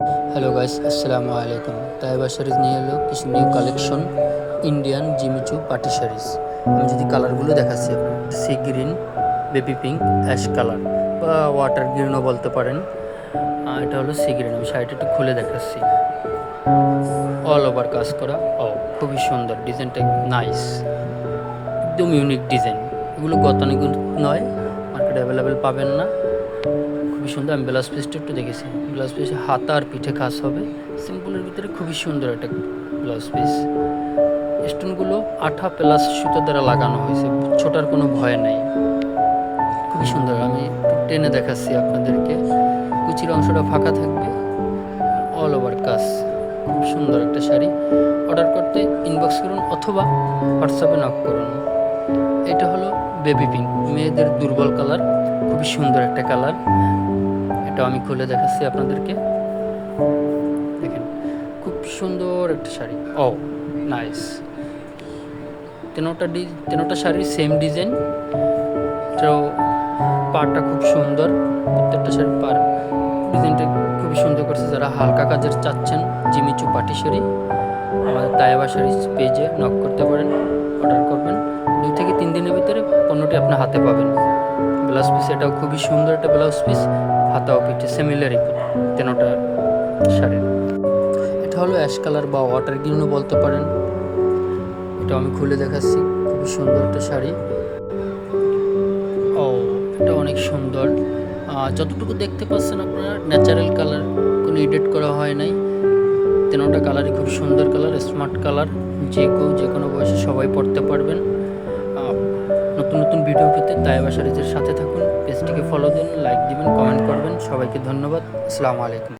Hello guys, আসসালামু আলাইকুম। Taiba saris নিয়ে এলো কিছু new collection, Indian Jimmy Choo party saris. আমি যদি কালারগুলো দেখাচ্ছি আপনার, sea green, baby pink, ash colour বা ওয়াটার গ্রিনও বলতে পারেন। এটা হলো সি গ্রিন। আমি শাড়িটা একটু খুলে দেখাচ্ছি। অল ওভার কাজ করা। খুবই সুন্দর, ডিজাইনটা নাইস, একদম ইউনিক ডিজাইন। এগুলো গতানুগ নয়, মার্কেটে অ্যাভেলেবেল পাবেন না। খুবই সুন্দর। আমি ব্লাউজ পিসটা একটু দেখেছি। ব্লাউজ পিসে হাতা আর পিঠে কাজ হবে, সিম্পলের ভিতরে খুবই সুন্দর একটা ব্লাউজ পিস। স্টোনগুলো আঠা প্লাস সুতো দ্বারা লাগানো হয়েছে, ছোটার কোনো ভয় নেই। খুবই সুন্দর। আমি একটু টেনে দেখাচ্ছি আপনাদেরকে। কুচির অংশটা ফাঁকা থাকবে, অল ওভার কাজ। খুব সুন্দর একটা শাড়ি। অর্ডার করতে ইনবক্স করুন অথবা হোয়াটসঅ্যাপে নক করুন। এটা হলো বেবি পিঙ্ক, মেয়েদের দুর্বল কালার, খুবই সুন্দর একটা কালার। এটা আমি খুলে দেখাচ্ছি আপনাদেরকে। দেখেন, খুব সুন্দর একটা শাড়ি। নাইস। তেনোটা শাড়ির সেম ডিজাইন। এটাও পাড়টা খুব সুন্দর। প্রত্যেকটা শাড়ির পাড় ডিজাইনটা খুবই সুন্দর করছে। যারা হালকা কাজের চাচ্ছেন জিমিচু পাটি শাড়ি, আমাদের তাইবা শাড়ি পেজে নক করতে পারেন, অর্ডার করবেন। 2 থেকে 3 দিনের ভিতরে পণ্যটি আপনার হাতে পাবেন। ব্লাউজ পিস এটাও খুবই সুন্দর একটা ব্লাউজ পিস। হাতা ও পিঠে সিমিলারই তেনোটা শাড়ির। এটা হলো অ্যাশ কালার বা ওয়াটার গ্রিনও বলতে পারেন। এটা আমি খুলে দেখাচ্ছি। খুবই সুন্দর একটা শাড়ি। এটা অনেক সুন্দর। যতটুকু দেখতে পাচ্ছেন আপনারা, ন্যাচারাল কালার, কোনো এডিট করা হয় নাই। তেনোটা কালারই খুব সুন্দর কালার, স্মার্ট কালার। যে কোনো বয়সে সবাই পড়তে পারবেন। নতুন নতুন ভিডিও পেতে তাইবা শাড়িজের সাথে থাকুন। পেজটিকে ফলো দিন, লাইক দিবেন, কমেন্ট করবেন। সবাইকে ধন্যবাদ। আসসালামু আলাইকুম।